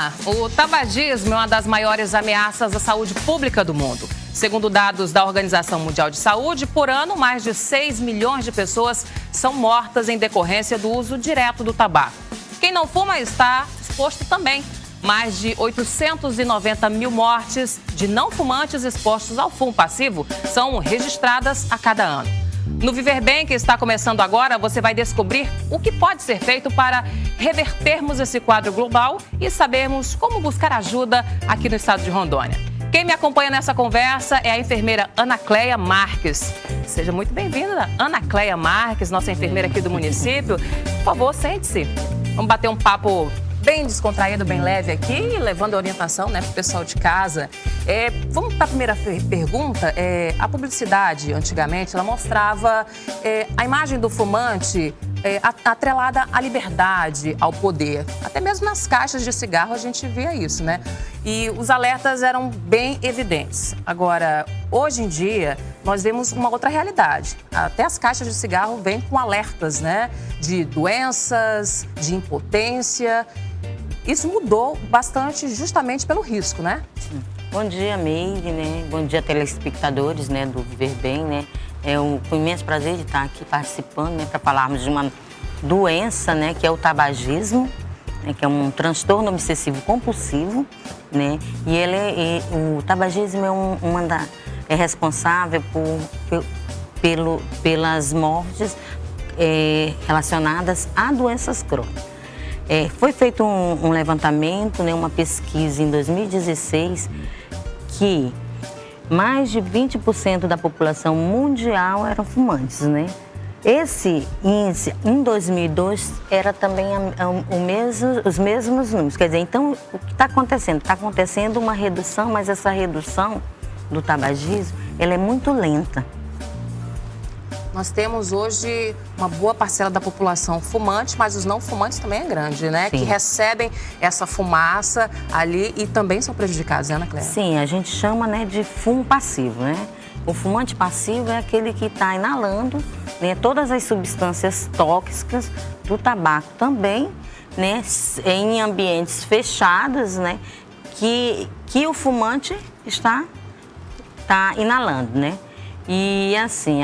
lá, o tabagismo é uma das maiores ameaças à saúde pública do mundo. Segundo dados da Organização Mundial de Saúde, por ano, mais de 6 milhões de pessoas são mortas em decorrência do uso direto do tabaco. Quem não fuma está exposto também. Mais de 890 mil mortes de não fumantes expostos ao fumo passivo são registradas a cada ano. No Viver Bem, que está começando agora, você vai descobrir o que pode ser feito para revertermos esse quadro global e sabermos como buscar ajuda aqui no estado de Rondônia. Quem me acompanha nessa conversa é a enfermeira Ana Cleia Marques. Seja muito bem-vinda, Ana Cleia Marques, nossa enfermeira aqui do município. Por favor, sente-se. Vamos bater um papo bem descontraído, bem leve aqui, levando a orientação, né, para o pessoal de casa. Vamos para a primeira pergunta. A publicidade, antigamente, ela mostrava a imagem do fumante atrelada à liberdade, ao poder. Até mesmo nas caixas de cigarro a gente via isso, né? E os alertas eram bem evidentes. Agora, hoje em dia, nós vemos uma outra realidade. Até as caixas de cigarro vêm com alertas, né? De doenças, de impotência. Isso mudou bastante justamente pelo risco, né? Bom dia, Meire, né? Bom dia, telespectadores, né, do Viver Bem, né? É um imenso prazer de estar aqui participando, né, para falarmos de uma doença, né, que é o tabagismo, né, que é um transtorno obsessivo compulsivo, né? E o tabagismo é responsável pelas mortes relacionadas a doenças crônicas. Foi feito um levantamento, né, uma pesquisa em 2016, que mais de 20% da população mundial eram fumantes, né? Esse índice, em 2002, era também os mesmos números. Quer dizer, então, o que está acontecendo? Está acontecendo uma redução, mas essa redução do tabagismo, ela é muito lenta. Nós temos hoje uma boa parcela da população fumante, mas os não fumantes também é grande, né? Sim. Que recebem essa fumaça ali e também são prejudicados, né, Ana Cleia? Sim, a gente chama, né, de fumo passivo, né? O fumante passivo é aquele que está inalando, né, todas as substâncias tóxicas do tabaco também, né, em ambientes fechados, né, que o fumante está inalando, né? E assim,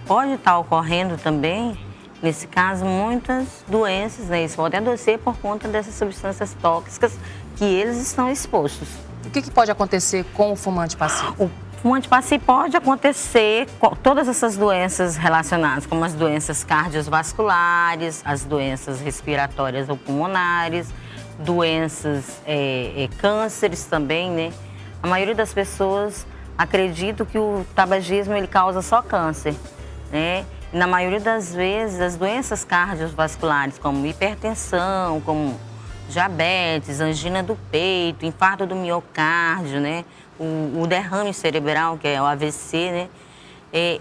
pode estar ocorrendo também, nesse caso, muitas doenças, né? Isso pode adoecer por conta dessas substâncias tóxicas que eles estão expostos. O que pode acontecer com o fumante passivo? O fumante passivo pode acontecer com todas essas doenças relacionadas, como as doenças cardiovasculares, as doenças respiratórias ou pulmonares, doenças, cânceres também, né? A maioria das pessoas acredito que o tabagismo ele causa só câncer, né? E na maioria das vezes, as doenças cardiovasculares, como hipertensão, como diabetes, angina do peito, infarto do miocárdio, né? O derrame cerebral, que é o AVC, né?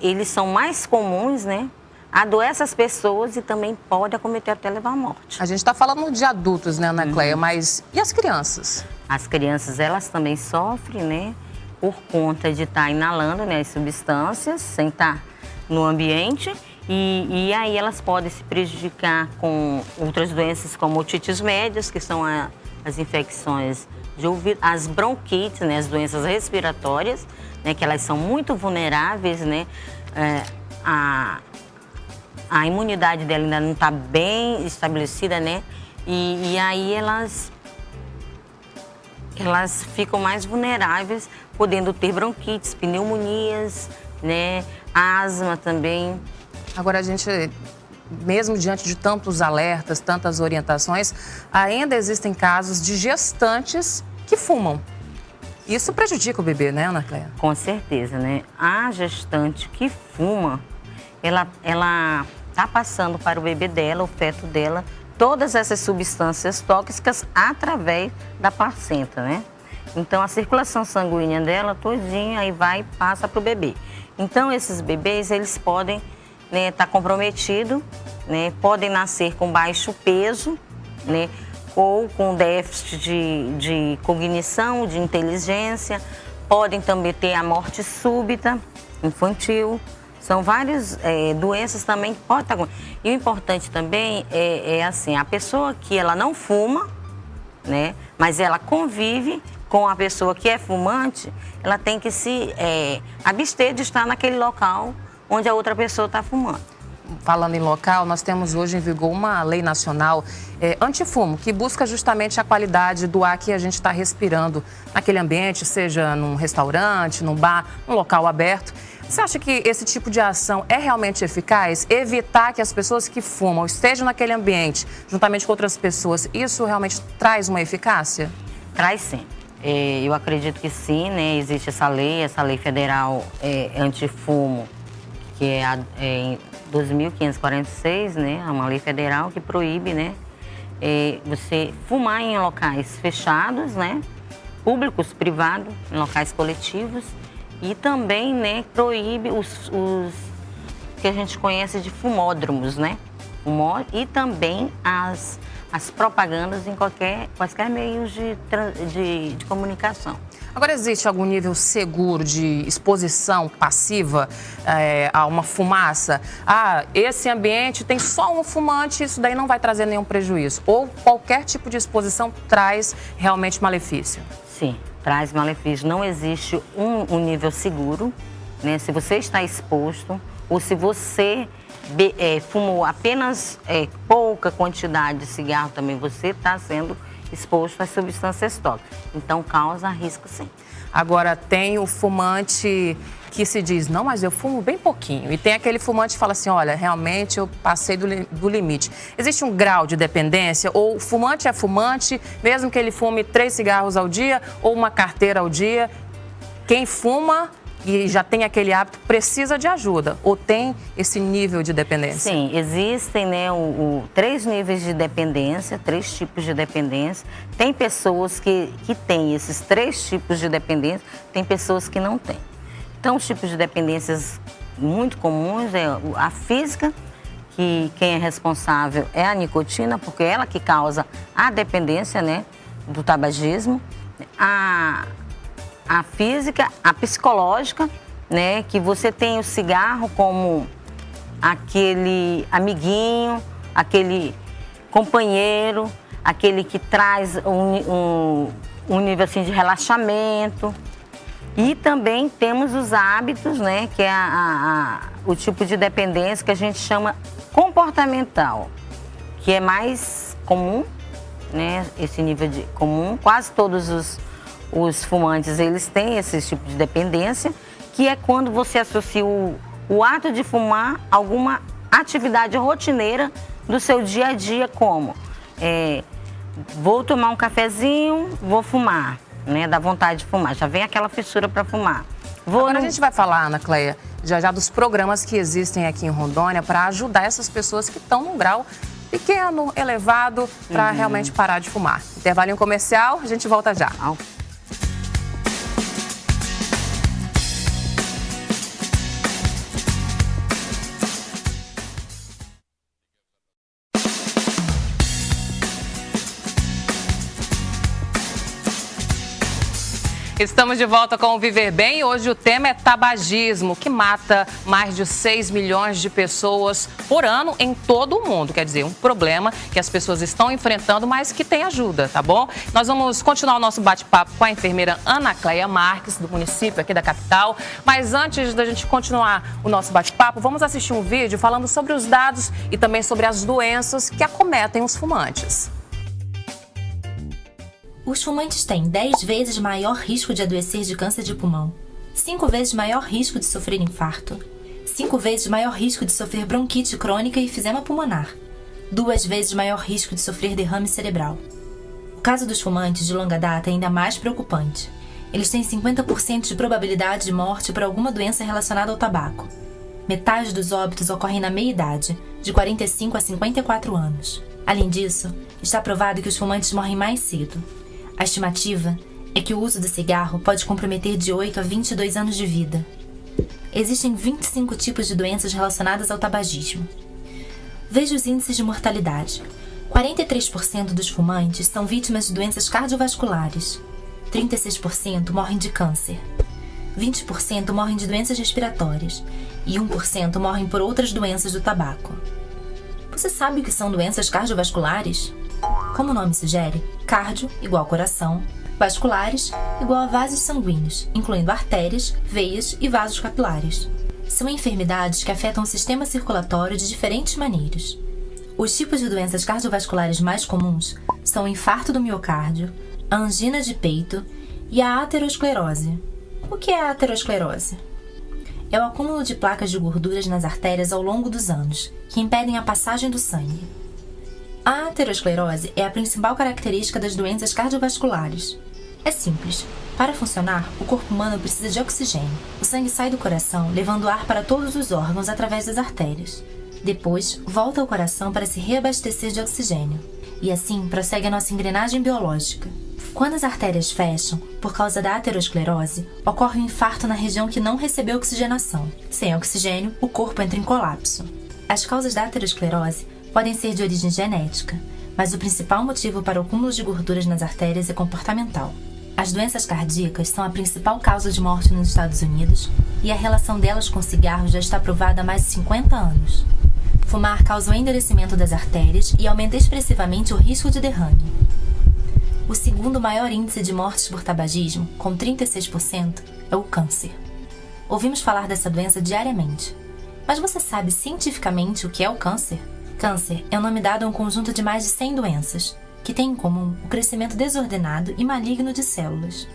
Eles são mais comuns, né? Adoece as pessoas e também pode acometer até levar à morte. A gente está falando de adultos, né, Ana Cleia? Mas e as crianças? As crianças, elas também sofrem, né? Por conta de estar inalando, né, as substâncias sem estar no ambiente e aí elas podem se prejudicar com outras doenças como otites médias, que são as infecções de ouvido, as bronquites, né, as doenças respiratórias, né, que elas são muito vulneráveis, né, a imunidade dela ainda não está bem estabelecida, né, e aí elas ficam mais vulneráveis, podendo ter bronquites, pneumonias, né, asma também. Agora, a gente, mesmo diante de tantos alertas, tantas orientações, ainda existem casos de gestantes que fumam. Isso prejudica o bebê, né, Ana Cleia? Com certeza, né? A gestante que fuma, ela está passando para o bebê dela, o feto dela, todas essas substâncias tóxicas através da placenta, né? Então, a circulação sanguínea dela todinha aí vai e passa para o bebê. Então, esses bebês, eles podem estar comprometidos, né? Podem nascer com baixo peso, né? Ou com déficit de cognição, de inteligência. Podem também ter a morte súbita infantil. São várias doenças também que podem estar... E o importante também é assim, a pessoa que ela não fuma, né? Mas ela convive com a pessoa que é fumante, ela tem que se abster de estar naquele local onde a outra pessoa está fumando. Falando em local, nós temos hoje em vigor uma lei nacional antifumo, que busca justamente a qualidade do ar que a gente está respirando naquele ambiente, seja num restaurante, num bar, num local aberto. Você acha que esse tipo de ação é realmente eficaz? Evitar que as pessoas que fumam estejam naquele ambiente, juntamente com outras pessoas, isso realmente traz uma eficácia? Traz sim. Eu acredito que sim, né? Existe essa lei federal antifumo, que é 2.546, né? É uma lei federal que proíbe, né? Você fumar em locais fechados, né? Públicos, privados, em locais coletivos. E também, né, proíbe os que a gente conhece de fumódromos, né? E também as propagandas em quaisquer meios de comunicação. Agora, existe algum nível seguro de exposição passiva a uma fumaça? Esse ambiente tem só um fumante, isso daí não vai trazer nenhum prejuízo. Ou qualquer tipo de exposição traz realmente malefício? Sim, traz malefício. Não existe um nível seguro, né? Se você está exposto ou se você fumou apenas pouca quantidade de cigarro, também você está sendo exposto às substâncias tóxicas. Então, causa risco, sim. Agora, tem o fumante que se diz, não, mas eu fumo bem pouquinho. E tem aquele fumante que fala assim, olha, realmente eu passei do limite. Existe um grau de dependência? Ou o fumante é fumante, mesmo que ele fume 3 cigarros ao dia ou uma carteira ao dia? Quem fuma e já tem aquele hábito precisa de ajuda? Ou tem esse nível de dependência? Sim, existem, né, 3 níveis de dependência, 3 tipos de dependência. Tem pessoas que têm esses 3 tipos de dependência, tem pessoas que não têm. Então, os tipos de dependências muito comuns é a física, que quem é responsável é a nicotina, porque é ela que causa a dependência, né, do tabagismo. A física, a psicológica, né, que você tem o cigarro como aquele amiguinho, aquele companheiro, aquele que traz um nível assim de relaxamento. E também temos os hábitos, né, que é o tipo de dependência que a gente chama comportamental, que é mais comum, né, esse nível de comum. Quase todos os fumantes, eles têm esse tipo de dependência, que é quando você associa o ato de fumar a alguma atividade rotineira do seu dia a dia, como vou tomar um cafezinho, vou fumar, né? Dá vontade de fumar, já vem aquela fissura para fumar. Agora a gente vai falar, Ana Cleia, já dos programas que existem aqui em Rondônia para ajudar essas pessoas que estão num grau pequeno, elevado, para realmente parar de fumar. Intervalinho comercial, a gente volta já. Estamos de volta com o Viver Bem e hoje o tema é tabagismo, que mata mais de 6 milhões de pessoas por ano em todo o mundo. Quer dizer, um problema que as pessoas estão enfrentando, mas que tem ajuda, tá bom? Nós vamos continuar o nosso bate-papo com a enfermeira Ana Cleia Marques, do município aqui da capital. Mas antes da gente continuar o nosso bate-papo, vamos assistir um vídeo falando sobre os dados e também sobre as doenças que acometem os fumantes. Os fumantes têm 10 vezes maior risco de adoecer de câncer de pulmão, 5 vezes maior risco de sofrer infarto, 5 vezes maior risco de sofrer bronquite crônica e enfisema pulmonar, 2 vezes maior risco de sofrer derrame cerebral. O caso dos fumantes de longa data é ainda mais preocupante. Eles têm 50% de probabilidade de morte por alguma doença relacionada ao tabaco. Metade dos óbitos ocorrem na meia-idade, de 45 a 54 anos. Além disso, está provado que os fumantes morrem mais cedo. A estimativa é que o uso do cigarro pode comprometer de 8 a 22 anos de vida. Existem 25 tipos de doenças relacionadas ao tabagismo. Veja os índices de mortalidade. 43% dos fumantes são vítimas de doenças cardiovasculares. 36% morrem de câncer. 20% morrem de doenças respiratórias. E 1% morrem por outras doenças do tabaco. Você sabe o que são doenças cardiovasculares? Como o nome sugere, cardio igual coração, vasculares igual a vasos sanguíneos, incluindo artérias, veias e vasos capilares. São enfermidades que afetam o sistema circulatório de diferentes maneiras. Os tipos de doenças cardiovasculares mais comuns são o infarto do miocárdio, a angina de peito e a aterosclerose. O que é a aterosclerose? É o acúmulo de placas de gorduras nas artérias ao longo dos anos, que impedem a passagem do sangue. A aterosclerose é a principal característica das doenças cardiovasculares. É simples. Para funcionar, o corpo humano precisa de oxigênio. O sangue sai do coração, levando ar para todos os órgãos através das artérias. Depois, volta ao coração para se reabastecer de oxigênio. E assim prossegue a nossa engrenagem biológica. Quando as artérias fecham, por causa da aterosclerose, ocorre um infarto na região que não recebeu oxigenação. Sem oxigênio, o corpo entra em colapso. As causas da aterosclerose podem ser de origem genética, mas o principal motivo para o acúmulo de gorduras nas artérias é comportamental. As doenças cardíacas são a principal causa de morte nos Estados Unidos e a relação delas com cigarros já está provada há mais de 50 anos. Fumar causa o endurecimento das artérias e aumenta expressivamente o risco de derrame. O segundo maior índice de mortes por tabagismo, com 36%, é o câncer. Ouvimos falar dessa doença diariamente. Mas você sabe cientificamente o que é o câncer? Câncer é o nome dado a um conjunto de mais de 100 doenças, que têm em comum o crescimento desordenado e maligno de células.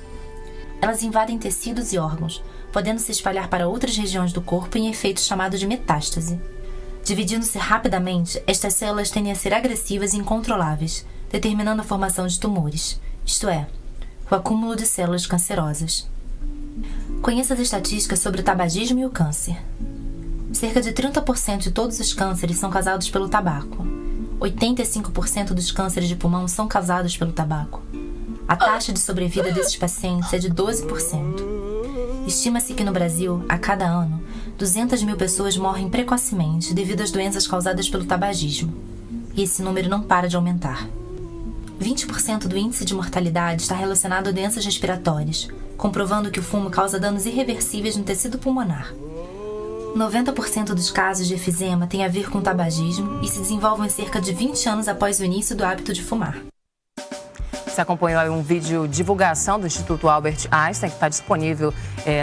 Elas invadem tecidos e órgãos, podendo se espalhar para outras regiões do corpo em efeito chamado de metástase. Dividindo-se rapidamente, estas células tendem a ser agressivas e incontroláveis, determinando a formação de tumores, isto é, o acúmulo de células cancerosas. Conheça as estatísticas sobre o tabagismo e o câncer. Cerca de 30% de todos os cânceres são causados pelo tabaco. 85% dos cânceres de pulmão são causados pelo tabaco. A taxa de sobrevida desses pacientes é de 12%. Estima-se que no Brasil, a cada ano, 200 mil pessoas morrem precocemente devido às doenças causadas pelo tabagismo. E esse número não para de aumentar. 20% do índice de mortalidade está relacionado a doenças respiratórias, comprovando que o fumo causa danos irreversíveis no tecido pulmonar. 90% dos casos de efizema têm a ver com tabagismo e se desenvolvem cerca de 20 anos após o início do hábito de fumar. Você acompanhou aí um vídeo divulgação do Instituto Albert Einstein, que está disponível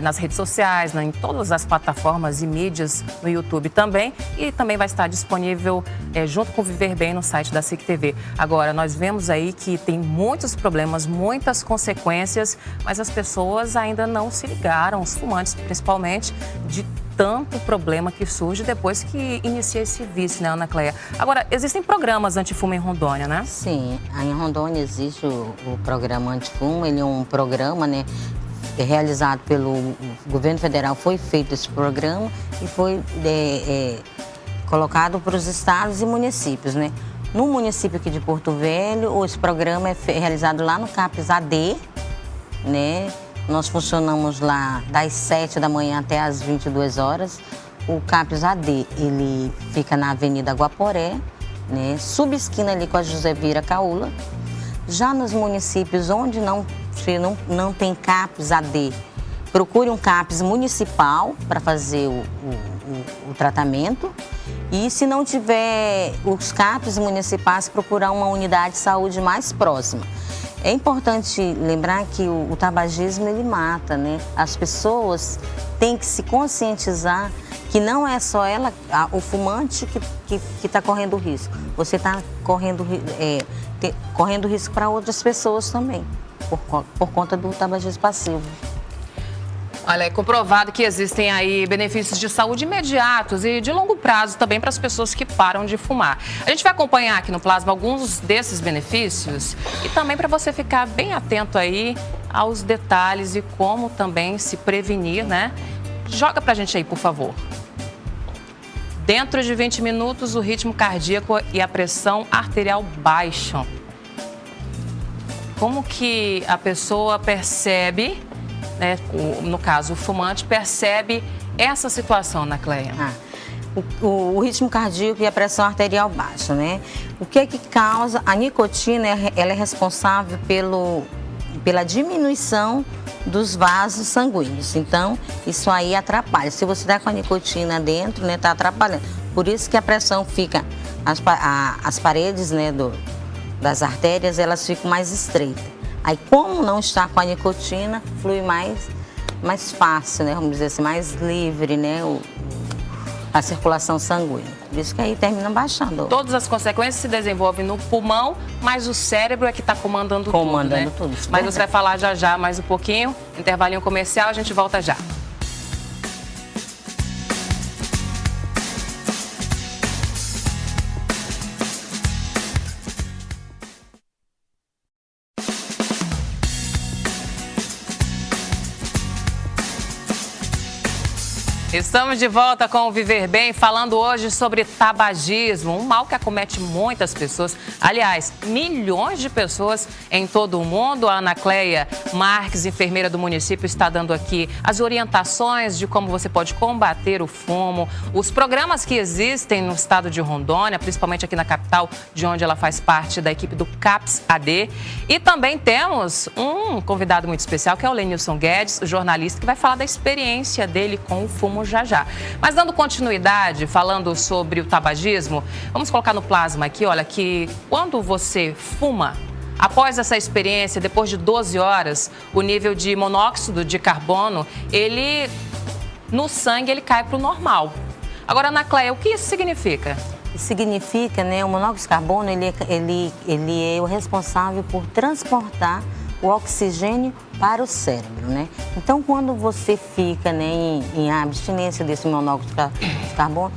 nas redes sociais, em todas as plataformas e mídias, no YouTube também. E também vai estar disponível junto com o Viver Bem no site da SIC TV. Agora, nós vemos aí que tem muitos problemas, muitas consequências, mas as pessoas ainda não se ligaram, os fumantes principalmente, de tanto problema que surge depois que inicia esse vício, né, Ana Cléia? Agora, existem programas antifumo em Rondônia, né? Sim, em Rondônia existe o programa antifumo, ele é um programa, né, realizado pelo governo federal, foi feito esse programa e foi colocado para os estados e municípios, né? No município aqui de Porto Velho, esse programa é realizado lá no CAPS AD, né? Nós funcionamos lá das 7 da manhã até as 22 horas. O CAPS AD, ele fica na Avenida Guaporé, né? Subesquina ali com a José Vieira Caula. Já nos municípios onde não tem CAPS AD, procure um CAPS municipal para fazer o tratamento. E se não tiver os CAPS municipais, procurar uma unidade de saúde mais próxima. É importante lembrar que o tabagismo, ele mata, né? As pessoas têm que se conscientizar que não é só o fumante que está correndo risco. Você está correndo risco para outras pessoas também, por conta do tabagismo passivo. Olha, é comprovado que existem aí benefícios de saúde imediatos e de longo prazo também para as pessoas que param de fumar. A gente vai acompanhar aqui no Plasma alguns desses benefícios e também para você ficar bem atento aí aos detalhes e como também se prevenir, né? Joga pra gente aí, por favor. Dentro de 20 minutos, o ritmo cardíaco e a pressão arterial baixam. Como que a pessoa percebe, né, no caso o fumante, percebe essa situação, Ana Cléia? O ritmo cardíaco e a pressão arterial baixa, né? O que causa? A nicotina, ela é responsável pela diminuição dos vasos sanguíneos. Então, isso aí atrapalha. Se você está com a nicotina dentro, né, está atrapalhando. Por isso que a pressão fica, as paredes, né, das artérias, elas ficam mais estreitas. Aí, como não está com a nicotina, flui mais fácil, né? Vamos dizer assim, mais livre, né? A circulação sanguínea. Por isso que aí termina baixando. Todas as consequências se desenvolvem no pulmão, mas o cérebro é que está comandando tudo, né? Mas você vai falar já mais um pouquinho. Intervalinho comercial, a gente volta já. Estamos de volta com o Viver Bem, falando hoje sobre tabagismo, um mal que acomete muitas pessoas, aliás, milhões de pessoas em todo o mundo. A Ana Cleia Marques, enfermeira do município, está dando aqui as orientações de como você pode combater o fumo, os programas que existem no estado de Rondônia, principalmente aqui na capital, de onde ela faz parte da equipe do CAPS-AD. E também temos um convidado muito especial, que é o Lenilson Guedes, jornalista, que vai falar da experiência dele com o fumo já. Mas dando continuidade, falando sobre o tabagismo, vamos colocar no plasma aqui, olha, que quando você fuma, após essa experiência, depois de 12 horas, o nível de monóxido de carbono, no sangue, ele cai para o normal. Agora, Ana Cleia, o que isso significa? Significa, né, o monóxido de carbono, ele é o responsável por transportar o oxigênio para o cérebro, né? Então, quando você fica, né, em abstinência desse monóxido de carbono,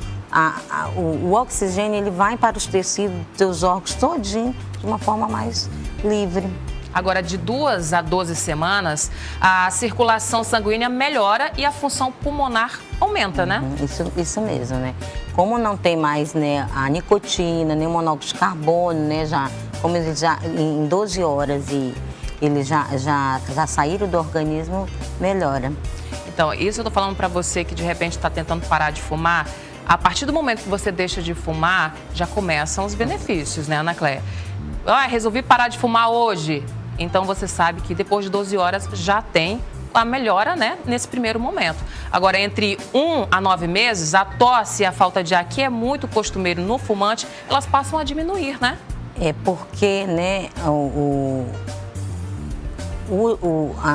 o oxigênio ele vai para os tecidos dos órgãos todinho de uma forma mais livre. Agora, de 2 a 12 semanas, a circulação sanguínea melhora e a função pulmonar aumenta, né? Isso mesmo, né? Como não tem mais, né, a nicotina, nem o monóxido de carbono, né, como ele já em 12 horas e eles já saíram do organismo, melhora. Então, isso eu tô falando para você que de repente está tentando parar de fumar. A partir do momento que você deixa de fumar, já começam os benefícios, né, Ana Cleia? Resolvi parar de fumar hoje. Então, você sabe que depois de 12 horas já tem a melhora, né, nesse primeiro momento. Agora, entre 1 a 9 meses, a tosse e a falta de ar, que é muito costumeiro no fumante, elas passam a diminuir, né? É porque, né,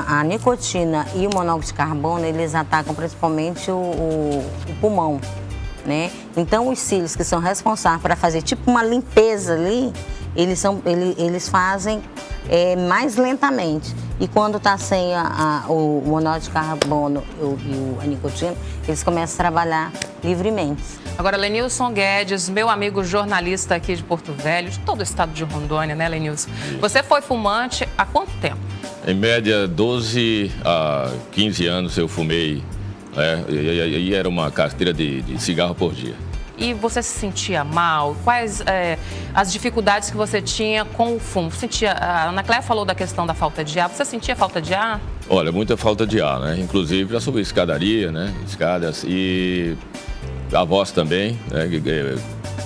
a nicotina e o monóxido de carbono, eles atacam principalmente o pulmão, né? Então, os cílios que são responsáveis para fazer tipo uma limpeza ali, eles fazem mais lentamente. E quando está sem o monóxido de carbono e a nicotina, eles começam a trabalhar livremente. Agora, Lenilson Guedes, meu amigo jornalista aqui de Porto Velho, de todo o estado de Rondônia, né, Lenilson? Você foi fumante há quanto tempo? Em média, 12 a 15 anos eu fumei, e era uma carteira de cigarro por dia. E você se sentia mal? Quais as dificuldades que você tinha com o fumo? A Ana Cleia falou da questão da falta de ar. Você sentia falta de ar? Olha, muita falta de ar, né? Inclusive para subir escadaria, né? Escadas, e a voz também, né?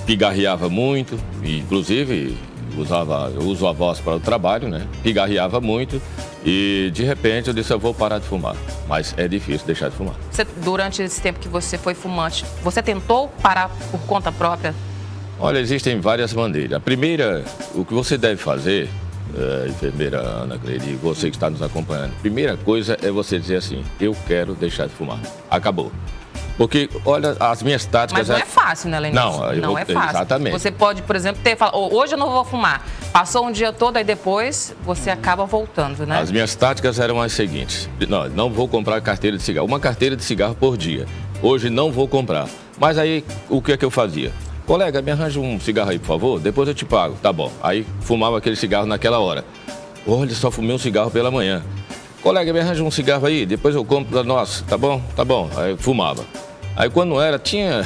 Pigarreava muito, inclusive eu uso a voz para o trabalho, né? Pigarreava muito e de repente eu disse, eu vou parar de fumar. Mas é difícil deixar de fumar. Durante esse tempo que você foi fumante, você tentou parar por conta própria? Olha, existem várias maneiras. A primeira, o que você deve fazer, enfermeira Ana Cleia, e você que está nos acompanhando, a primeira coisa é você dizer assim, eu quero deixar de fumar. Acabou. Porque, olha, as minhas táticas... Mas não é fácil, né, Lenilson? Não é fácil. Exatamente. Você pode, por exemplo, hoje eu não vou fumar. Passou um dia todo, aí depois você acaba voltando, né? As minhas táticas eram as seguintes. Não vou comprar carteira de cigarro. Uma carteira de cigarro por dia. Hoje não vou comprar. Mas aí, o que é que eu fazia? Colega, me arranja um cigarro aí, por favor. Depois eu te pago. Tá bom. Aí, fumava aquele cigarro naquela hora. Olha, só fumei um cigarro pela manhã. Colega, me arranja um cigarro aí. Depois eu compro. Nossa, tá bom? Tá bom. Aí, fumava. Aí quando não era, tinha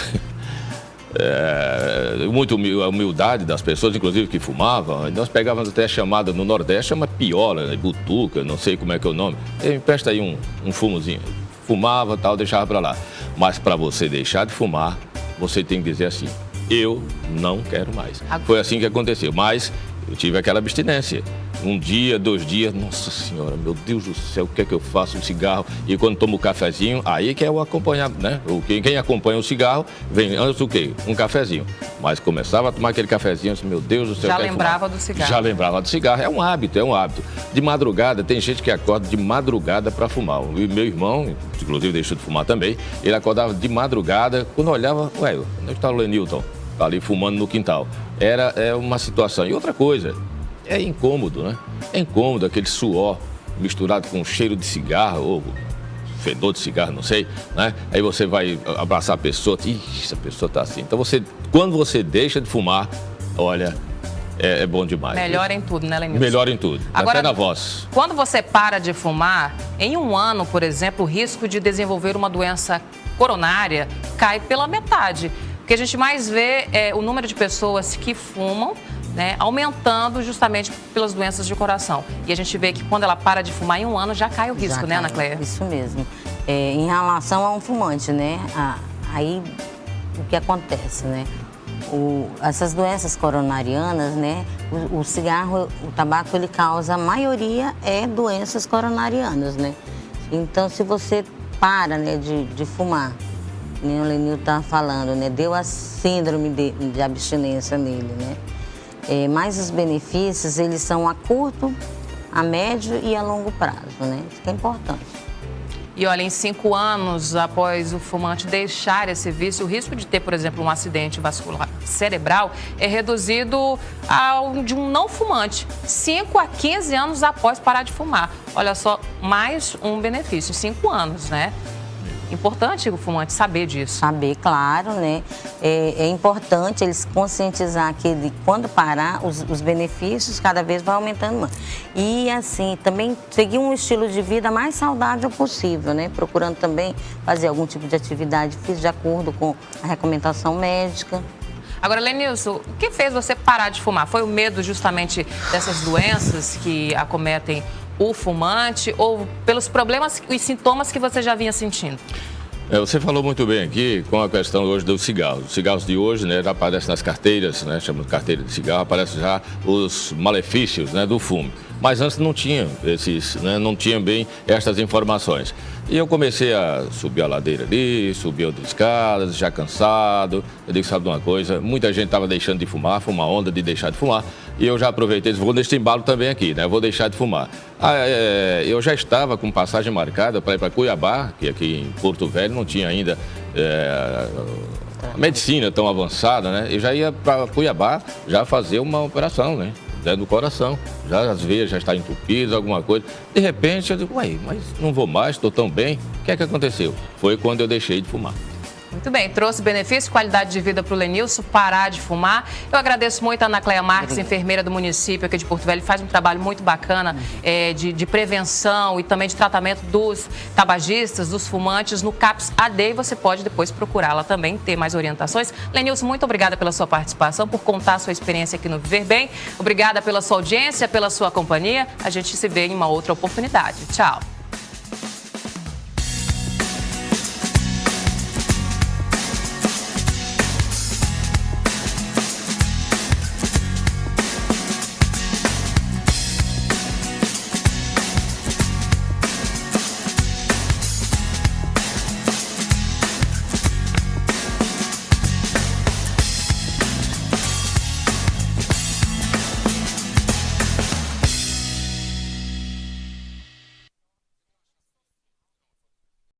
muita humildade das pessoas, inclusive que fumavam. Nós pegávamos até a chamada no Nordeste, chama piola, né, butuca, não sei como é que é o nome. Me presta aí um fumozinho. Fumava, tal, deixava para lá. Mas para você deixar de fumar, você tem que dizer assim, eu não quero mais. Foi assim que aconteceu. Mas eu tive aquela abstinência. Um dia, 2 dias, nossa senhora, meu Deus do céu, o que é que eu faço? Um cigarro. E quando tomo o cafezinho, aí que é o acompanhado, né? Quem acompanha o cigarro, vem antes do quê? Um cafezinho. Mas começava a tomar aquele cafezinho, assim, meu Deus do céu. Já lembrava do cigarro. Já lembrava do cigarro. É um hábito, é um hábito. De madrugada, tem gente que acorda de madrugada para fumar. O meu irmão, inclusive deixou de fumar também, ele acordava de madrugada, quando olhava, ué, onde está o Lenilton? Tá ali fumando no quintal. É uma situação. E outra coisa, é incômodo, né? É incômodo aquele suor misturado com cheiro de cigarro, ou fedor de cigarro, não sei, né? Aí você vai abraçar a pessoa, essa pessoa tá assim. Então, quando você deixa de fumar, olha, é bom demais. Melhora em tudo, né, Lenilson? Melhora em tudo, agora, até na voz. Quando você para de fumar, em 1 ano, por exemplo, o risco de desenvolver uma doença coronária cai pela metade. O que a gente mais vê é o número de pessoas que fumam, né, aumentando justamente pelas doenças de coração. E a gente vê que quando ela para de fumar, em 1 ano já cai o risco, né, Ana Cléia? Isso mesmo. Em relação a um fumante, né, aí o que acontece, né? Essas doenças coronarianas, né, o cigarro, o tabaco, ele causa, a maioria é doenças coronarianas, né? Então, se você para, né, de fumar, nem o Lenil está falando, né, deu a síndrome de abstinência nele, né? Mas os benefícios, eles são a curto, a médio e a longo prazo, né? Isso que é importante. E olha, em 5 anos após o fumante deixar esse vício, o risco de ter, por exemplo, um acidente vascular cerebral é reduzido ao de um não fumante, 5 a 15 anos após parar de fumar. Olha só, mais um benefício, 5 anos, né? Importante o fumante saber disso. Saber, claro, né? É importante eles conscientizar que quando parar, os benefícios cada vez vão aumentando mais. E assim, também seguir um estilo de vida mais saudável possível, né? Procurando também fazer algum tipo de atividade física de acordo com a recomendação médica. Agora, Lenilson, o que fez você parar de fumar? Foi o medo justamente dessas doenças que acometem o fumante ou pelos problemas e sintomas que você já vinha sentindo? Você falou muito bem aqui com a questão hoje dos cigarros. Os cigarros de hoje, né, já aparecem nas carteiras, né, chamam de carteira de cigarro, aparecem já os malefícios, né, do fumo. Mas antes não tinham não tinham bem estas informações. E eu comecei a subir a ladeira ali, subir outras escadas, já cansado. Eu digo, sabe de uma coisa? Muita gente estava deixando de fumar, foi uma onda de deixar de fumar. E eu já aproveitei, vou neste embalo também aqui, né? Vou deixar de fumar. Eu já estava com passagem marcada para ir para Cuiabá, que aqui em Porto Velho não tinha ainda a medicina tão avançada, né? Eu já ia para Cuiabá já fazer uma operação, né? Do coração, já as veias já estão entupidas, alguma coisa. De repente eu digo, ué, mas não vou mais, estou tão bem. O que é que aconteceu? Foi quando eu deixei de fumar. Muito bem, trouxe benefício, qualidade de vida para o Lenilson, parar de fumar. Eu agradeço muito a Ana Cléia Marques, enfermeira do município aqui de Porto Velho, faz um trabalho muito bacana de prevenção e também de tratamento dos tabagistas, dos fumantes no CAPS AD, e você pode depois procurá-la também, ter mais orientações. Lenilson, muito obrigada pela sua participação, por contar a sua experiência aqui no Viver Bem. Obrigada pela sua audiência, pela sua companhia. A gente se vê em uma outra oportunidade. Tchau.